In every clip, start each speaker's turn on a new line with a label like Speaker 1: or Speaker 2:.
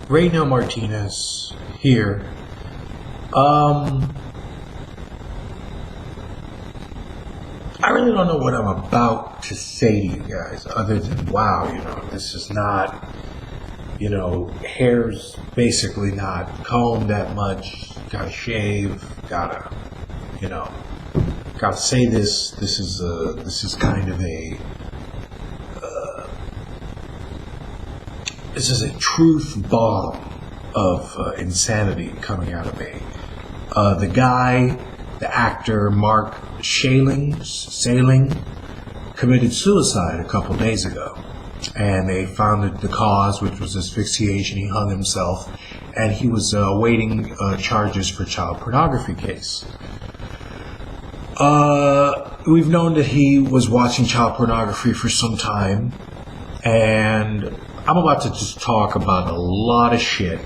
Speaker 1: Rayno Martinez here. I really don't know what I'm about to say to you guys, other than, wow, this is not, hair's basically not combed that much, gotta shave, gotta say this. This is kind of this is a truth bomb of insanity coming out of me. The guy, the actor Mark Salling, committed suicide a couple days ago, and they found the cause, which was asphyxiation. He hung himself, and he was awaiting charges for child pornography case. We've known that he was watching child pornography for some time, and I'm about to just talk about a lot of shit.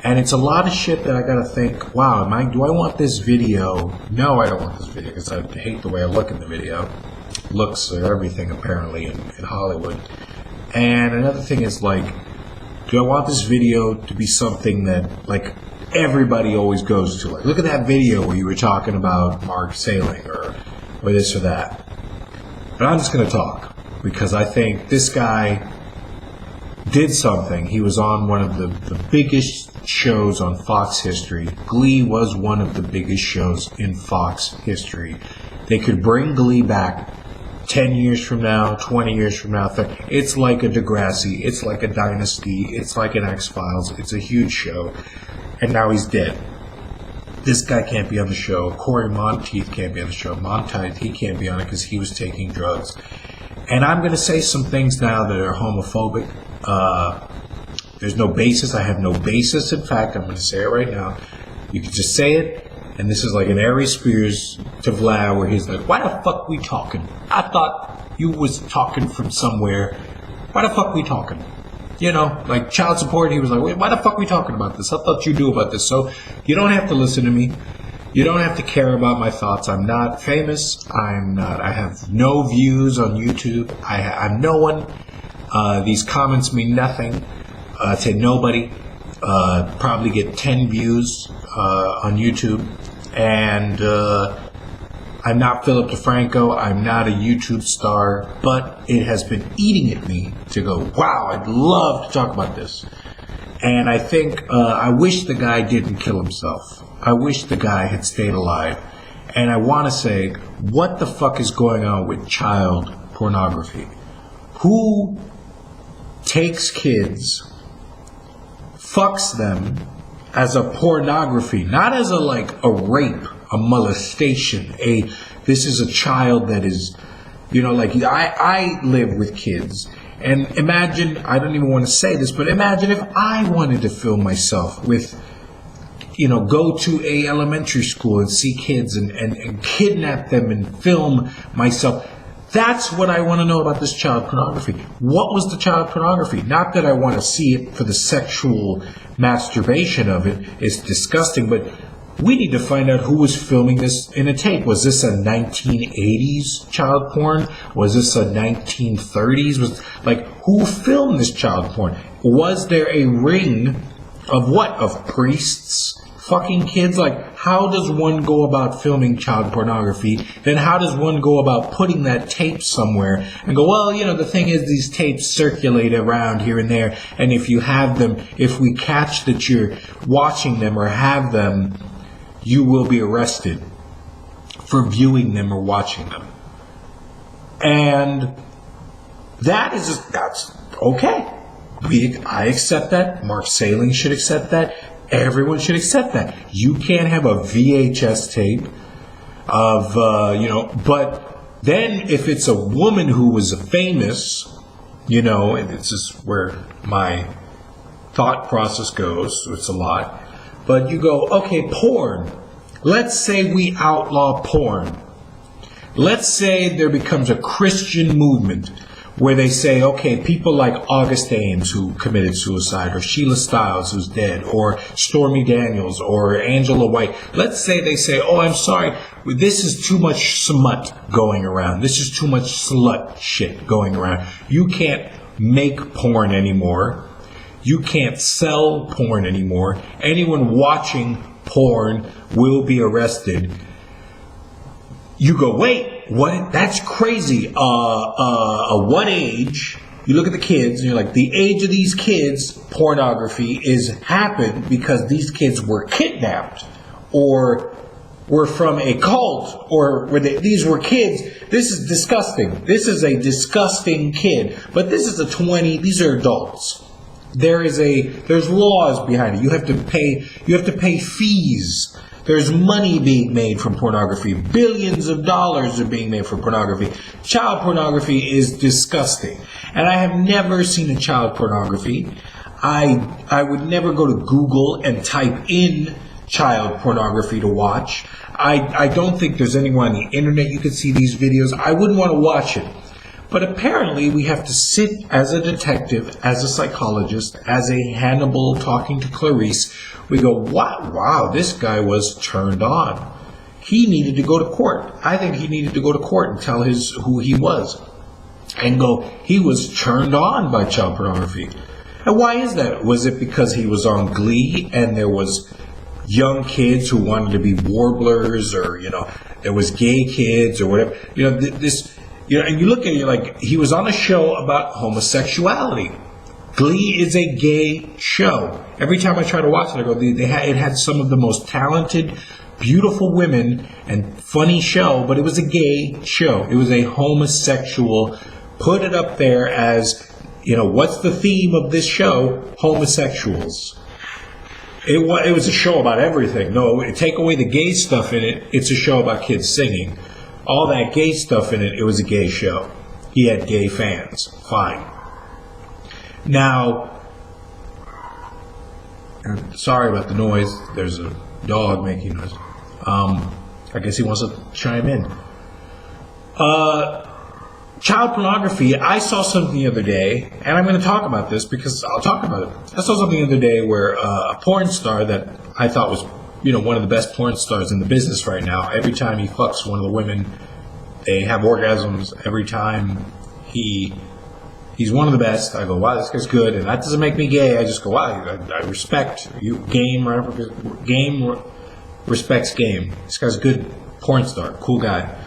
Speaker 1: And it's a lot of shit that I gotta think, wow, do I want this video? No, I don't want this video, because I hate the way I look in the video. Looks are everything, apparently, in Hollywood. And another thing is, do I want this video to be something that, everybody always goes to? Look at that video where you were talking about Mark Salling, or this or that. But I'm just gonna talk, because I think this guy did something. He was on one of the biggest shows on Fox history. Glee was one of the biggest shows in Fox history. They could bring Glee back 10 years from now, 20 years from now. It's like a Degrassi. It's like a Dynasty. It's like an X-Files. It's a huge show. And now he's dead. This guy can't be on the show. Corey Monteith can't be on the show. Monteith, he can't be on it because he was taking drugs. And I'm going to say some things now that are homophobic. There's no basis. I have no basis. In fact, I'm going to say it right now. You can just say it, and this is like an Ari Spears to Vlad, where he's like, why the fuck we talking? I thought you was talking from somewhere. Why the fuck we talking? Like child support, he was like, wait, why the fuck we talking about this? I thought you knew about this. So you don't have to listen to me. You don't have to care about my thoughts. I'm not famous. I have no views on YouTube. I'm no one. These comments mean nothing to nobody. Probably get 10 views on YouTube. And I'm not Philip DeFranco. I'm not a YouTube star. But it has been eating at me to go, wow, I'd love to talk about this. And I think, I wish the guy didn't kill himself. I wish the guy had stayed alive. And I want to say, what the fuck is going on with child pornography? Who takes kids, fucks them as a pornography, not as a rape, a molestation, this is a child that is, I live with kids, and imagine, I don't even want to say this, but imagine if I wanted to film myself with, go to a elementary school and see kids and kidnap them and film myself. That's what I want to know about this child pornography. What was the child pornography? Not that I want to see it for the sexual masturbation of it. It's disgusting, but we need to find out who was filming this in a tape. Was this a 1980s child porn? Was this a 1930s? Who filmed this child porn? Was there a ring of what? Of priests fucking kids? How does one go about filming child pornography? Then how does one go about putting that tape somewhere and go, well, the thing is, these tapes circulate around here and there, and if you have them, if we catch that you're watching them or have them, you will be arrested for viewing them or watching them. And that's okay. I accept that. Mark Salling should accept that. Everyone should accept that. You can't have a VHS tape of, but then if it's a woman who was famous, and it's just where my thought process goes, so it's a lot. But you go, okay, porn. Let's say we outlaw porn. Let's say there becomes a Christian movement where they say, okay, people like August Ames, who committed suicide, or Sheila Stiles, who's dead, or Stormy Daniels, or Angela White. Let's say they say, oh, I'm sorry, this is too much smut going around. This is too much slut shit going around. You can't make porn anymore. You can't sell porn anymore. Anyone watching porn will be arrested. You go, wait, what? That's crazy. What age? You look at the kids and you're like, the age of these kids, pornography is happened because these kids were kidnapped or were from a cult or these were kids. This is disgusting. This is a disgusting kid. But this is these are adults. There's laws behind it. You have to pay fees. There's money being made from pornography. Billions of dollars are being made from pornography. Child pornography is disgusting. And I have never seen a child pornography. I would never go to Google and type in child pornography to watch. I don't think there's anyone on the internet you could see these videos. I wouldn't want to watch it. But apparently we have to sit as a detective, as a psychologist, as a Hannibal talking to Clarice. We go, wow, this guy was turned on. He needed to go to court. I think he needed to go to court and tell who he was. And go, he was turned on by child pornography. And why is that? Was it because he was on Glee and there was young kids who wanted to be warblers, or there was gay kids or whatever? And you look at it, you're like, he was on a show about homosexuality. Glee is a gay show. Every time I try to watch it, I go, it had some of the most talented, beautiful women and funny show, but it was a gay show. It was a homosexual. Put it up there as, what's the theme of this show? Homosexuals. It was a show about everything. No, take away the gay stuff in it, it's a show about kids singing. All that gay stuff in it was a gay show. He had gay fans. Fine. Now, sorry about the noise. There's a dog making noise. I guess he wants to chime in. Child pornography. I saw something the other day, and I'm going to talk about this because I'll talk about it. I saw something the other day where a porn star that I thought was, one of the best porn stars in the business right now. Every time he fucks one of the women, they have orgasms. Every time he's one of the best. I go, wow, this guy's good, and that doesn't make me gay. I just go, wow, I respect you. Game respects game. This guy's a good porn star, cool guy.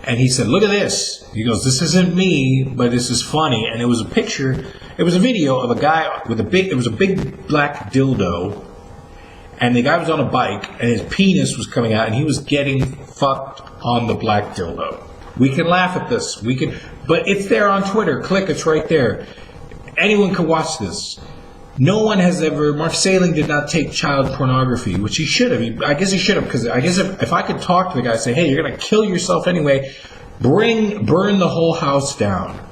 Speaker 1: And he said, look at this. He goes, this isn't me, but this is funny. And it was a picture, it was a video of a guy with it was a big black dildo. And the guy was on a bike, and his penis was coming out, and he was getting fucked on the black dildo. We can laugh at this. But it's there on Twitter. Click, it's right there. Anyone can watch this. No one has ever. Mark Salling did not take child pornography, which he should have. I guess he should have, because I guess if I could talk to the guy and say, hey, you're going to kill yourself anyway, burn the whole house down.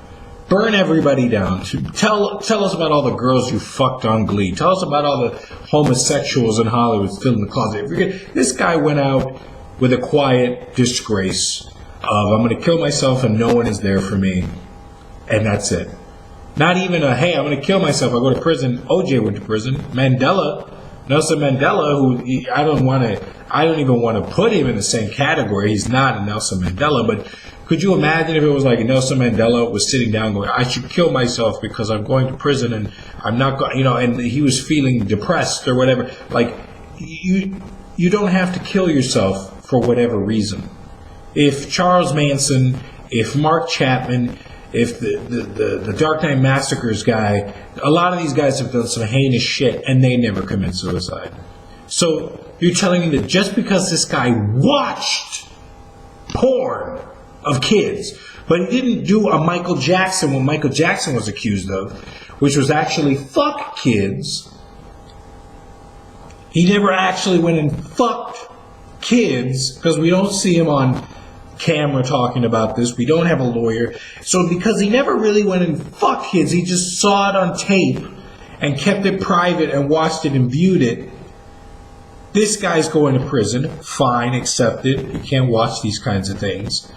Speaker 1: Burn everybody down. Tell us about all the girls you fucked on Glee. Tell us about all the homosexuals in Hollywood still in the closet. This guy went out with a quiet disgrace of, I'm going to kill myself and no one is there for me. And that's it. Not even hey, I'm going to kill myself, I'll go to prison. OJ went to prison. Nelson Mandela, who I don't even want to put him in the same category. He's not a Nelson Mandela, but could you imagine if it was like Nelson Mandela was sitting down going, I should kill myself because I'm going to prison and I'm not going, and he was feeling depressed or whatever. Like, you don't have to kill yourself for whatever reason. If Charles Manson, if Mark Chapman, if the Dark Knight Massacres guy, a lot of these guys have done some heinous shit and they never commit suicide. So you're telling me that just because this guy watched porn of kids, but he didn't do a Michael Jackson, what Michael Jackson was accused of, which was actually fuck kids. He never actually went and fucked kids, because we don't see him on camera talking about this. We don't have a lawyer. So because he never really went and fucked kids, he just saw it on tape and kept it private and watched it and viewed it. This guy's going to prison. Fine, accept it. You can't watch these kinds of things.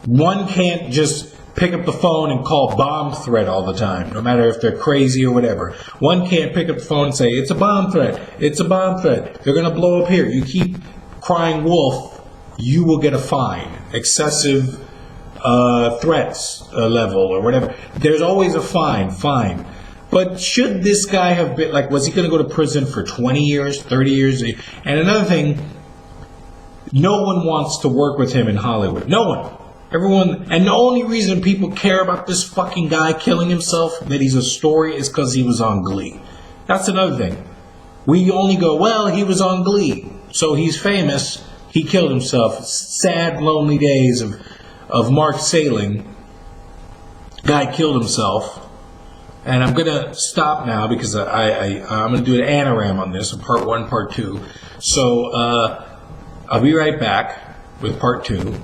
Speaker 1: One can't just pick up the phone and call bomb threat all the time, no matter if they're crazy or whatever. One can't pick up the phone and say, it's a bomb threat. It's a bomb threat. They're going to blow up here. You keep crying wolf, you will get a fine. Excessive threats level or whatever. There's always a fine. But should this guy have been, like, was he going to go to prison for 20 years, 30 years? And another thing, no one wants to work with him in Hollywood. No one. Everyone, and the only reason people care about this fucking guy killing himself, that he's a story, is because he was on Glee. That's another thing. We only go, well, he was on Glee, so he's famous. He killed himself. Sad, lonely days of Mark Salling. Guy killed himself. And I'm going to stop now because I'm going to do an Anaram on this, part 1, part 2. So I'll be right back with part 2.